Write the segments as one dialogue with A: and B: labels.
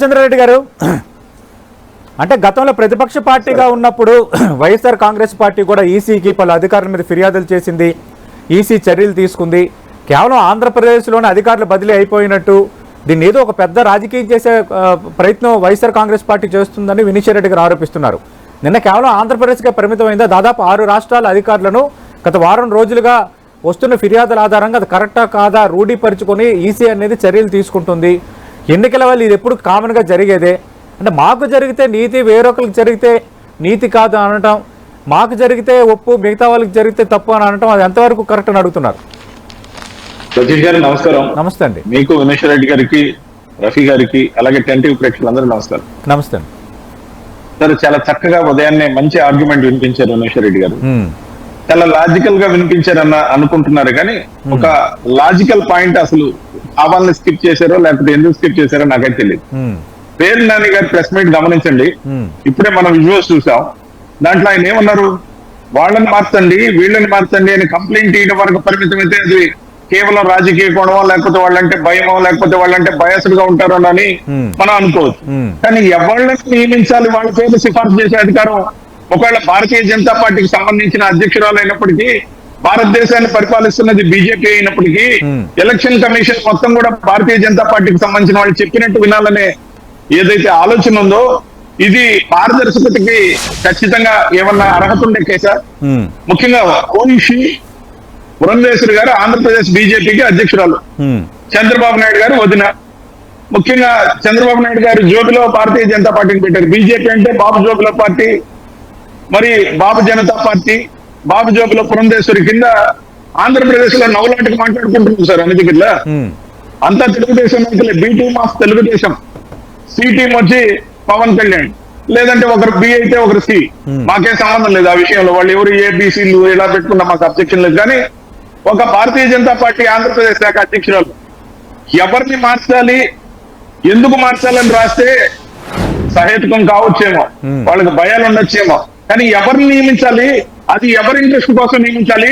A: చంద్రారెడ్డి గారు అంటే గతంలో ప్రతిపక్ష పార్టీగా ఉన్నప్పుడు వైఎస్ఆర్ కాంగ్రెస్ పార్టీ కూడా ఈసీకి పలు అధికారుల మీద ఫిర్యాదులు చేసింది. ఈసీ చర్యలు తీసుకుంది. కేవలం ఆంధ్రప్రదేశ్లోని అధికారులు బదిలీ అయిపోయినట్టు దీన్ని ఏదో ఒక పెద్ద రాజకీయం చేసే ప్రయత్నం వైఎస్ఆర్ కాంగ్రెస్ పార్టీ చేస్తుందని వినీశ్వరరెడ్డి గారు ఆరోపిస్తున్నారు. నిన్న కేవలం ఆంధ్రప్రదేశ్కే పరిమితమైందా? దాదాపు 6 రాష్ట్రాల అధికారులను గత వారం రోజులుగా వస్తున్న ఫిర్యాదుల ఆధారంగా అది కరెక్టా కాదా రూఢీపరుచుకొని ఈసీ అనేది చర్యలు తీసుకుంటుంది. ఎన్నికల వల్ల ఇది ఎప్పుడు కామన్గా జరిగేదే. అంటే మాకు జరిగితే నీతి, వేరొకరికి జరిగితే నీతి కాదు అనటం, మాకు జరిగితే ఒప్పు, మిగతా వాళ్ళకి జరిగితే తప్పు అని అనటం, అది ఎంతవరకు కరెక్ట్ అని అడుగుతున్నారు.
B: సతీష్ గారు నమస్కారం.
A: నమస్తే అండి.
B: మీకు వినీశ్వరరెడ్డి గారికి, రఫీ గారికి, అలాగే టెంటివ్ ప్రేక్షకులందరూ నమస్కారం.
A: నమస్తే అండి.
B: సార్ చాలా చక్కగా ఉదయాన్నే మంచి ఆర్గ్యుమెంట్ వినిపించారు వినీశ్వరరెడ్డి గారు. చాలా లాజికల్ గా వినిపించారన్న అనుకుంటున్నారు కానీ ఒక లాజికల్ పాయింట్ అసలు కావాలని స్కిప్ చేశారో లేకపోతే ఎందుకు స్కిప్ చేశారో నాకైతే తెలియదు. పేరు నాని గారి ప్రెస్ మీట్ గమనించండి. ఇప్పుడే మనం విజువల్స్ చూసాం. దాంట్లో ఆయన ఏమన్నారు, వాళ్ళని మార్చండి వీళ్ళని మార్చండి అని కంప్లైంట్ ఇవ్వడం వరకు పరిమితం అయితే అది కేవలం రాజకీయ కోణమో లేకపోతే వాళ్ళంటే భయమో లేకపోతే వాళ్ళంటే బయాస్డ్ గా ఉంటారో అని మనం అనుకోవచ్చు. కానీ ఎవళ్ళని నియమించాలి, వాళ్ళ పేరు సిఫార్సు చేసే అధికారం ఒకవేళ భారతీయ జనతా పార్టీకి సంబంధించిన అధ్యక్షురాలు అయినప్పటికీ, భారతదేశాన్ని పరిపాలిస్తున్నది బీజేపీ అయినప్పటికీ, ఎలక్షన్ కమిషన్ మొత్తం కూడా భారతీయ జనతా పార్టీకి సంబంధించిన వాళ్ళు చెప్పినట్టు వినాలనే ఏదైతే ఆలోచన ఉందో ఇది పారదర్శకతకి ఖచ్చితంగా ఏమన్నా అర్హత ఉండే కేసా? ముఖ్యంగా ఓయిషి పురంధేశ్వరి గారు ఆంధ్రప్రదేశ్ బీజేపీకి అధ్యక్షురాలు, చంద్రబాబు నాయుడు గారు వదిన. ముఖ్యంగా చంద్రబాబు నాయుడు గారు జోబిలో భారతీయ జనతా పార్టీని పెట్టారు. బీజేపీ అంటే బాబు జోబిలో పార్టీ, మరి బాబు జనతా పార్టీ, బాబు జోబిలో పురంధేశ్వరి కింద ఆంధ్రప్రదేశ్ లో నవ్వులాంటికి మాట్లాడుకుంటున్నారు సార్. అన్ని దగ్గర అంతా తెలుగుదేశం నాయకులే. B team of Telugudesam, C team వచ్చి పవన్ కళ్యాణ్, లేదంటే ఒకరు బి అయితే ఒకరు సి. మాకేం సంబంధం లేదు ఆ విషయంలో. వాళ్ళు ఎవరు ఏబిసిలు ఎలా పెట్టుకున్నా మాకు అబ్జెక్షన్ లేదు. కానీ ఒక భారతీయ జనతా పార్టీ ఆంధ్రప్రదేశ్ శాఖ అధ్యక్షురాలు ఎవరిని మార్చాలి, ఎందుకు మార్చాలని రాస్తే సహేతుకం కావచ్చేమో, వాళ్ళకి భయాలు ఉండొచ్చేమో. కానీ ఎవరిని నియమించాలి, అది ఎవరి ఇంట్రెస్ట్ కోసం నియమించాలి?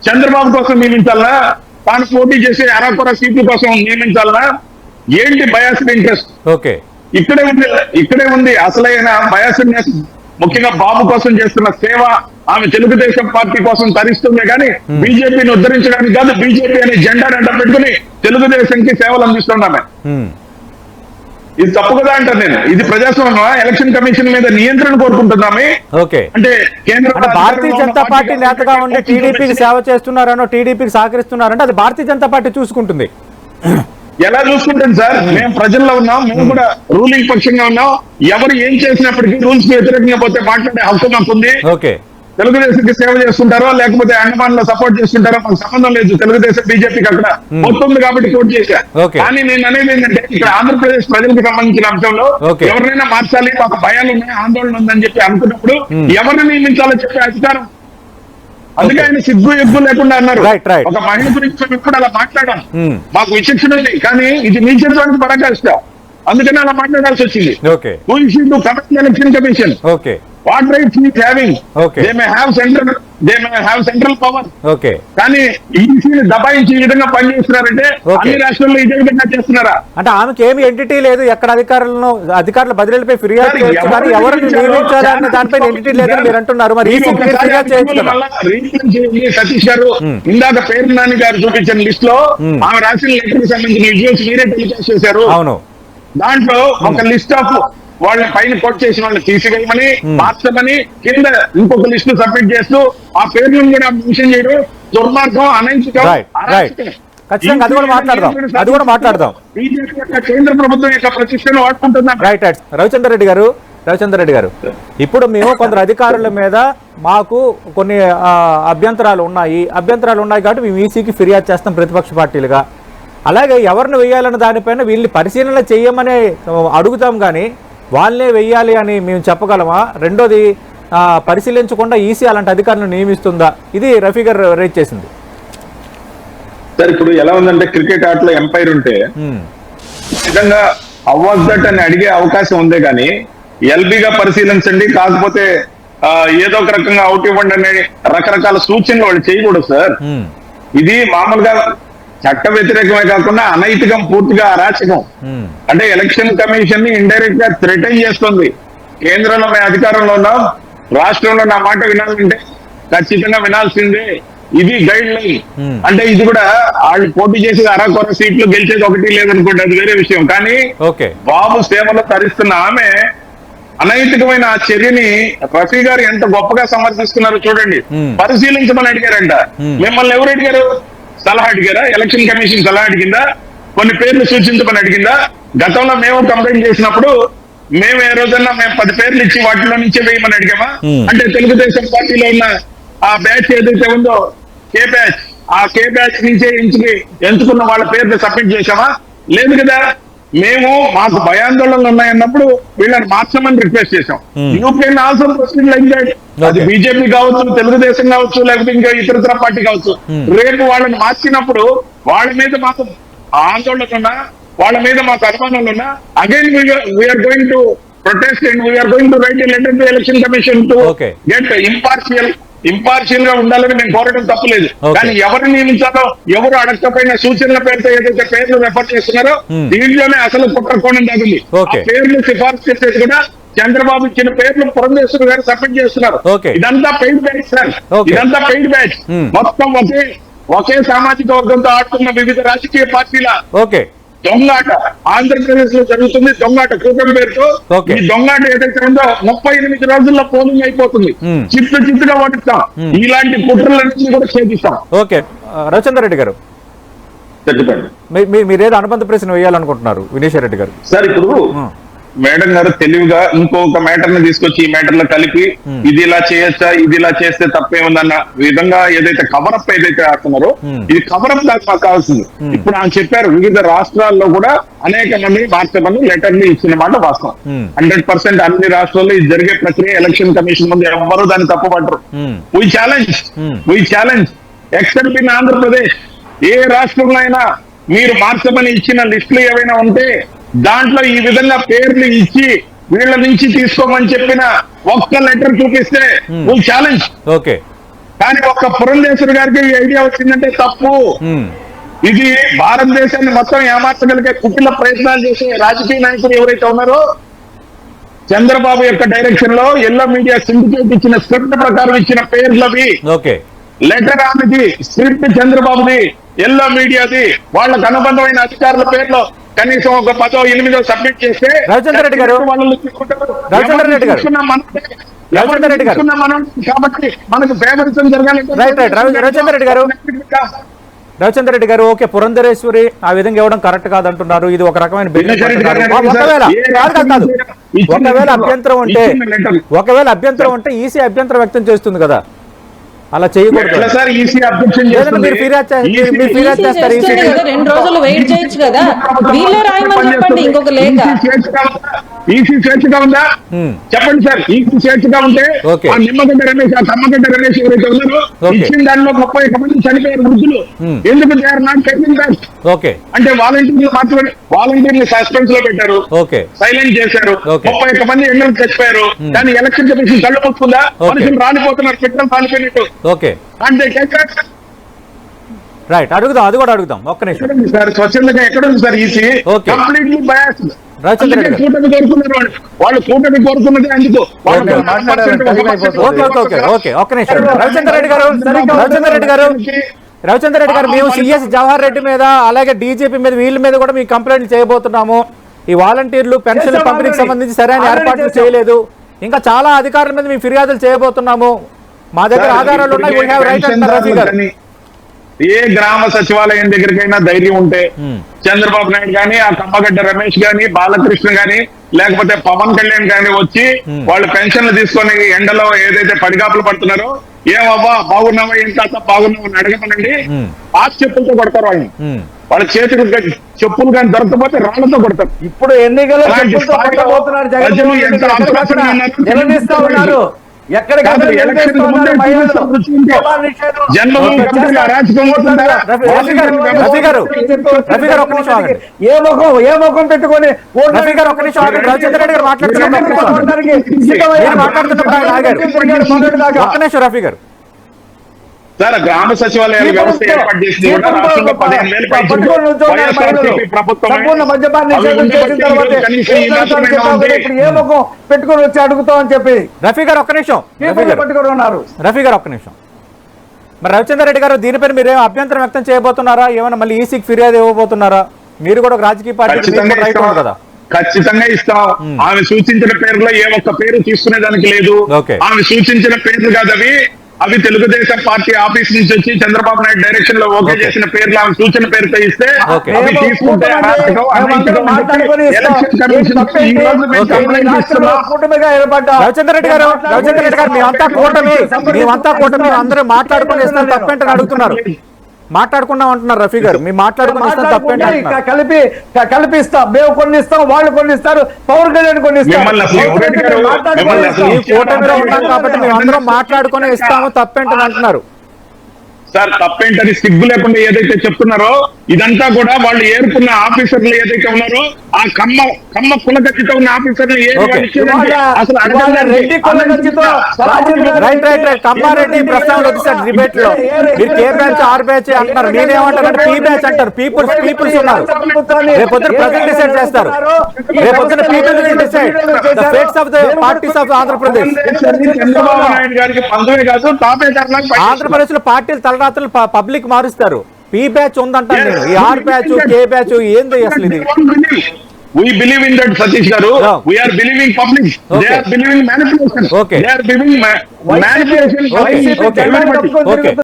B: చంద్రబాబు కోసం నియమించాలనా, తాను పోటీ చేసే అరకొర సీట్ల కోసం నియమించాలనా? ఏంటి బయాస్డ్ ఇంట్రెస్ట్?
A: ఓకే,
B: ఇక్కడే ఉంది అసలైన బయాస్డ్నెస్. ముఖ్యంగా బాబు కోసం చేస్తున్న సేవ ఆమె తెలుగుదేశం పార్టీ కోసం తరిస్తుంది కానీ బీజేపీని ఉద్ధరించడానికి కాదు. బీజేపీ అనే జెండాని అడ్డం పెట్టుకుని తెలుగుదేశంకి సేవలు అందిస్తున్నామే. ఇది తప్పు కదా అంటారు నేను. ఇది ప్రజాస్వామ్యం. ఎలక్షన్ కమిషన్ మీద నియంత్రణ కోరుకుంటున్నామే.
A: ఓకే,
B: అంటే కేంద్ర
A: భారతీయ జనతా పార్టీ నేతగా ఉండి టీడీపీకి సేవ చేస్తున్నారనో, టీడీపీకి సహకరిస్తున్నారంటే అది భారతీయ జనతా పార్టీ చూసుకుంటుంది.
B: ఎలా చూసుకుంటుంది సార్? మేము ప్రజల్లో ఉన్నాం, మేము కూడా రూలింగ్ పక్షంగా ఉన్నాం. ఎవరు ఏం చేసినప్పటికీ రూల్స్ కి వ్యతిరేకంగా పోతే మాట్లాడే హక్కు మాకుంది.
A: ఓకే,
B: తెలుగుదేశంకి సేవ చేస్తుంటారో లేకపోతే అండమాన్ లో సపోర్ట్ చేస్తుంటారో మాకు సంబంధం లేదు. తెలుగుదేశం బీజేపీకి అక్కడ పోతుంది కాబట్టి కోట్ చేశా. కానీ నేను అనేది ఏంటంటే ఇక్కడ ఆంధ్రప్రదేశ్ ప్రజలకు సంబంధించిన అంశంలో ఎవరినైనా మార్చాలి, మాకు భయాలు ఉన్నాయి, ఆందోళన ఉందని చెప్పి అనుకున్నప్పుడు ఎవరిని నియమించాలో చెప్పే అధికారం. అందుకే ఆయన సిగ్గు ఎగ్గు లేకుండా అన్నారు. ఒక మహిళ గురించి మేము ఇప్పుడు అలా మాట్లాడాం, మాకు విచక్షణ ఉంది. కానీ ఇది మీ చేతిలోకి పరాకాష్ట, అందుకని అలా మాట్లాడాల్సి వచ్చింది. Election commission what rights he is having? They may have central power. కానీ ఈసీని దబాయించి ఈ విధంగా పనిచేస్తున్నారంటే అన్ని రాష్ట్రాల్లో ఇదే విధంగా చేస్తున్నారా?
A: అంటే ఆమెకి ఏమి ఎంటిటీ లేదు. ఎక్కడ అధికారుల బదిలీలపై ఫిర్యాదు చేయొచ్చు కానీ ఎవరిని నియమించాలనే దానిపై ఎంటిటీ లేదని మీరు అంటున్నారు. మరి
B: సతీష్ గారు ఇందాక పేరు నాని గారు చూపించిన లిస్ట్ లో ఆమె రాసిన లెటర్ సంబంధించిన విజువల్స్ మీరే టెలికాస్ట్ చేశారు.
A: అవును,
B: దాంట్లో ఒక లిస్ట్ ఆఫ్ వాళ్ళ పైన కోట్ చేసిన వాళ్ళని తీసివేయమని, మార్చమని కింద ఇంకొక లిస్ట్ సబ్మిట్ చేస్తూ ఆ పేర్లను కూడా మెన్షన్ చేయడం దుర్మార్గం, అనైతికం.
A: ఖచ్చితంగా అది కూడా మాట్లాడదాం.
B: బీజేపీ యొక్క కేంద్ర ప్రభుత్వం యొక్క ప్రతిష్టను వాడుకుంటున్నాం.
A: రైట్. రవిచంద్రరెడ్డి గారు ఇప్పుడు మేము కొందరు అధికారుల మీద మాకు కొన్ని అభ్యంతరాలు ఉన్నాయి కాబట్టి మేము ఈసీకి ఫిర్యాదు చేస్తాం ప్రతిపక్ష పార్టీలుగా. అలాగే ఎవరిని వెయ్యాలన్న దానిపైన వీళ్ళని పరిశీలన చేయమని అడుగుతాం కానీ వాళ్ళనే వెయ్యాలి అని మేము చెప్పగలమా? రెండోది, పరిశీలించకుండా ఈసీ అలాంటి అధికారులను నియమిస్తుందా? ఇది రఫీ గారు రేట్ చేసింది.
B: సార్ ఇప్పుడు ఎలా ఉందంటే క్రికెట్ ఆటలో ఎంపైర్ ఉంటే నిజంగా అవాజ్ దట్ అని అడిగే అవకాశం ఉందే కానీ ఎల్బీగా పరిశీలించండి కాకపోతే ఏదో ఒక రకంగా అవుట్ ఇవ్వండి అనే రకరకాల సూచనలు వాళ్ళు చేయకూడదు సార్. ఇది మామూలుగా చట్ట వ్యతిరేకమే కాకుండా అనైతికం, పూర్తిగా అరాచకం. అంటే ఎలక్షన్ కమిషన్ ని ఇండైరెక్ట్ గా థ్రెటన్ చేస్తుంది. కేంద్రంలో మేము అధికారంలో ఉన్నాం, రాష్ట్రంలో నా మాట వినాలంటే ఖచ్చితంగా వినాల్సిందే, ఇది గైడ్ లైన్. అంటే ఇది కూడా వాళ్ళు పోటీ చేసేది అరకొర సీట్లు, గెలిచేది ఒకటి లేదనుకోండి, అది వేరే విషయం. కానీ బాబు సేవలో తరిస్తున్న ఆమె అనైతికమైన ఆ చర్యని రఫీ గారు ఎంత గొప్పగా సమర్థిస్తున్నారో చూడండి. పరిశీలించమని అడిగారంట. మిమ్మల్ని ఎవరు అడిగారు? సలహా అడిగారా? ఎలక్షన్ కమిషన్ సలహా అడిగిందా? కొన్ని పేర్లు సూచించమని అడిగిందా? గతంలో మేము కంప్లైంట్ చేసినప్పుడు మేము ఏ రోజన్నా మేము 10 పేర్లు ఇచ్చి వాటిలో నుంచే వేయమని అడిగామా? అంటే తెలుగుదేశం పార్టీలో ఉన్న ఆ బ్యాచ్ ఏదైతే ఉందో కే బ్యాచ్, ఆ కే బ్యాచ్ నుంచే ఎంచుకున్న వాళ్ళ పేర్లు సబ్మిట్ చేశామా? లేదు కదా. మేము మాకు భయాందోళనలు ఉన్నాయన్నప్పుడు వీళ్ళని మార్చమని రిక్వెస్ట్ చేశాం. You can also proceed like that. అది బీజేపీ కావచ్చు, తెలుగుదేశం కావచ్చు, లేకపోతే ఇంకా ఇతర పార్టీ కావచ్చు. రేపు వాళ్ళని మార్చినప్పుడు వాళ్ళ మీద మాకు ఆందోళన ఉన్నా, వాళ్ళ మీద మాకు అనుమానాలు ఉన్నా, again we're going to protest and we're going to write a letter to election commission to get impartial గా ఉండాలని మేము కోరడం తప్పలేదు. కానీ ఎవరు నియమించాలో, ఎవరు అడగకపోయిన సూచనల పేరుతో ఏదైతే పేర్లు రెఫర్ చేస్తున్నారో దీంట్లోనే అసలు కుట్రకోణం తగ్గింది. పేర్లు సిఫార్సు చేసేది కూడా చంద్రబాబు ఇచ్చిన పేర్లు పురంధేశ్వరి గారు సబ్మిట్ చేస్తున్నారు. ఇదంతా పెయిడ్ బ్యాచ్ సార్, ఇదంతా పెయిడ్ బ్యాచ్. మొత్తం ఒకే సామాజిక వర్గంతో ఆడుతున్న వివిధ రాజకీయ పార్టీల దొంగాట ఆంధ్రప్రదేశ్ లో జరుగుతుంది. దొంగాట కూటమి పేరుతో ఈ దొంగాట ఏదైతే ఉందో 38 రోజుల్లో పోలింగ్ అయిపోతుంది. చిత్తుగా ఓటిస్తాం. ఇలాంటి కుట్రలన్నీ కూడా ఛేదిస్తాం.
A: ఓకే, రవిచంద్ర రెడ్డి గారు
B: చెప్పండి,
A: మీరేదో అనుబంధ ప్రశ్న వేయాలనుకుంటున్నారు వినేశ్వర రెడ్డి గారు.
B: సార్ ఇప్పుడు మేడం గారు తెలివిగా ఇంకొక మ్యాటర్ ని తీసుకొచ్చి ఈ మ్యాటర్ లో కలిపి ఇది ఇలా చేయొచ్చా, ఇది ఇలా చేస్తే తప్పేముందన్న విధంగా ఏదైతే కవరప్ ఏదైతే ఆడుతున్నారో ఇది కవరప్ దాకా మాకు కావాల్సింది. ఇప్పుడు ఆయన చెప్పారు వివిధ రాష్ట్రాల్లో కూడా అనేక మంది మార్చమని లెటర్లు ఇచ్చిన మాట వాస్తవం. 100% అన్ని రాష్ట్రాల్లో ఇది జరిగే ప్రక్రియ. ఎలక్షన్ కమిషన్ ముందు ఎవరు దాన్ని తప్పుపట్టరు. We challenge except in Andhra Pradesh. ఏ రాష్ట్రంలో అయినా మీరు మార్చమని ఇచ్చిన లిస్టులు ఏవైనా ఉంటే దాంట్లో ఈ విధంగా పేర్లు ఇచ్చి వీళ్ళ నుంచి తీసుకోమని చెప్పిన ఒక్క లెటర్ చూపిస్తే ఛాలెంజ్. కానీ ఒక్క పురంధేశ్వరి గారికి ఈ ఐడియా వచ్చిందంటే తప్పు. ఇది భారతదేశాన్ని మొత్తం ఏమార్చగలిగే కుటిల ప్రయత్నాలు చేసే రాజకీయ నాయకులు ఎవరైతే ఉన్నారో చంద్రబాబు యొక్క డైరెక్షన్ లో ఎల్లో మీడియా సిండికేట్ ఇచ్చిన స్క్రిప్ట్ ప్రకారం ఇచ్చిన పేర్లవి. లెటర్ ఆమెది, స్క్రిప్ట్ చంద్రబాబుది, ఎల్లో మీడియాది, వాళ్ళకు అనుబంధమైన అధికారుల పేర్లు కనీసం ఒక 10, 8 సబ్మిట్ చేస్తే
A: రవిచంద్ర రెడ్డి గారు
B: కాబట్టి మనకు ఫేవరిజం జరగాలి.
A: రవిచంద్ర రెడ్డి గారు ఓకే, పురంధరేశ్వరి ఆ విధంగా ఇవ్వడం కరెక్ట్ కాదంటున్నారు. ఇది ఒక రకమైన ఒకవేళ అభ్యంతరం ఉంటే ఈసీ అభ్యంతరం వ్యక్తం చేస్తుంది కదా, అలా చేయకూడదు.
C: మీరు ఫిర్యాదు చేస్తారు, 2 రోజులు వెయిట్ చేయొచ్చు కదా. వీళ్ళే రాయమని చెప్పండి ఇంకొక లేఖ.
B: ఈసీ స్వేచ్ఛగా ఉందా చెప్పండి సార్. ఈసీ స్వేచ్ఛగా ఉంటే ఆ నిమ్మగడ్డ రమేష్, ఆ కమ్మగడ్డ రమేష్ ఎవరైతే ఉన్నారో ఇచ్చిన దానిలో 31 మంది చనిపోయారు వృద్ధులు. ఎందుకు they are not taking that? అంటే వాలంటీర్లు మాత్రమే, వాలంటీర్లు సస్పెన్స్ లో పెట్టారు, సైలెంట్ చేశారు. 31 మంది ఎన్నో చచ్చిపోయారు. కానీ ఎలక్షన్ కమిషన్ కళ్ళు పుచ్చుకుందా? మనుషులు రాలిపోతున్నారు, పెట్టడం రాలిపోయినట్టు. అంటే
A: రైట్, అడుగుదాం, అది కూడా అడుగుదాం. ఒక్క నిమిషం
B: సార్. స్వచ్ఛందంగా ఎక్కడ ఉంది సార్ ఈసీ? Completely biased. కూటమి కోరుకున్నారు వాళ్ళు, కూటమి కోరుకున్నది అందుకు.
A: రవిచంద్ర రెడ్డి గారు మేము సిఎస్ జవహర్ రెడ్డి మీద అలాగే డీజీపీ మీద వీళ్ళ మీద కూడా మేము కంప్లైంట్ చేయబోతున్నాము. ఈ వాలంటీర్లు పెన్షన్ పంపిణీకి సంబంధించి సరైన ఏర్పాట్లు చేయలేదు, ఇంకా చాలా అధికారుల మీద మేము ఫిర్యాదులు చేయబోతున్నాము, మా దగ్గర ఆధారాలు ఉన్నాయి.
B: ఏ గ్రామ సచివాలయం దగ్గరికైనా ధైర్యం ఉంటే చంద్రబాబు నాయుడు గాని, ఆ కమ్మగడ్డ రమేష్ గాని, బాలకృష్ణ గాని, లేకపోతే పవన్ కళ్యాణ్ గాని వచ్చి వాళ్ళు పెన్షన్లు తీసుకొని ఎండలో ఏదైతే పడిగాపులు పడుతున్నారో, ఏమవ్వా బాగున్నావా, ఎంత బాగున్నావా అని అడగమనండి. పాస్ చెప్పులతో కొడతారు వాళ్ళు. వాళ్ళ చేతులు చెప్పులు కానీ దొరకకపోతే రాళ్లతో కొడతారు.
D: ఇప్పుడు ఎన్నికల్లో ఏ ముఖం పెట్టుకొని
A: రఫీ గారు
B: సార్ గ్రామ సచివాలయాల వ్యవస్థ ఏర్పాటు చేసింది కూడా రాష్ట్రంలో 15,000
D: సంపూర్ణ మద్యపాన నిషేధం చేసిన తర్వాత ఇప్పుడు ఏ ముఖం పెట్టుకొని వచ్చి అడుగుతామని చెప్పి
A: రఫీ గారు ఒక్క నిమిషం,
D: పట్టుకొని ఉన్నారు.
A: రఫీ గారు ఒక్క నిమిషం. మరి రవిచంద్ర రెడ్డి గారు దీనిపైన మీరు ఏమైనా అభ్యంతరం వ్యక్తం చేయబోతున్నారా? ఏమైనా మళ్ళీ ఈసీకి ఫిర్యాదు ఇవ్వబోతున్నారా? మీరు కూడా ఒక రాజకీయ పార్టీ కదా.
B: ఖచ్చితంగా ఇస్తాం. ఆమె సూచించిన పేర్లో ఏ ఒక్క పేరు తీసుకునేదానికి లేదు. ఆమె సూచించిన పేర్లు కాదు అవి తెలుగుదేశం పార్టీ ఆఫీస్ నుంచి వచ్చి చంద్రబాబు నాయుడు డైరెక్షన్ లో ఓకే చేసిన పేర్లు ఆమె సూచన పేరుతో ఇస్తే అవి తీసుకుంటే
A: రవిచంద్ర రెడ్డి గారు మేమంతా కూటమి అందరూ మాట్లాడుకుని ఇస్తాం తప్పేంటని అడుగుతున్నారు. మాట్లాడుకున్నాం అంటున్నారు రఫీ గారు. మేము మాట్లాడుకుని ఇస్తాం తప్పేంటి?
D: కల్పిస్తాం, మేము కొన్ని ఇస్తాం, వాళ్ళు కొన్ని ఇస్తారు, పవన్ కళ్యాణ్ కొన్ని ఇస్తాం.
A: ఈ కూటమిలో ఉన్నాం కాబట్టి మేము అందరం మాట్లాడుకుని ఇస్తాము తప్పేంటని అంటున్నారు.
B: సార్ తప్పేంటని సిగ్గు లేకుండా ఏదైతే చెప్తున్నారో ఇదంతా కూడా వాళ్ళు ఏర్పున్న ఆఫీసర్లు ఏదైతే ఉన్నారో ఆ కమ్మ కులగచ్చితో ఉన్న ఆఫీసర్లు
A: కమ్మారెడ్డి ప్రస్తావన వచ్చేసారు డిబేట్ లో. మీరు కే బ్యాచ్ ఆర్ బ్యాచ్ అంటున్నారు, మీరేమంటారు? పీ బ్యాచ్ అంటారు. పీపుల్స్ ఉన్నారు. రేపొద్దున ప్రజలు డిసైడ్ చేస్తారు. రేపొద్దున people decide the fates of the parties of Andhra Pradesh.
B: Chandrababu Naidu గారికి పందమే కాదు
A: ఆంధ్రప్రదేశ్ లో పార్టీలు తలరాత్రులు పబ్లిక్ మారుస్తారు. పీ బ్యాచ్ ఉందంటాను నేను. ఈ ఆర్ బ్యాచ్ కే బ్యాచ్ ఏంది అసలు ఇది?
B: We believe in that, Satish garu. We are believing public. They are believing manipulation. They are believing manipulation.
A: Okay.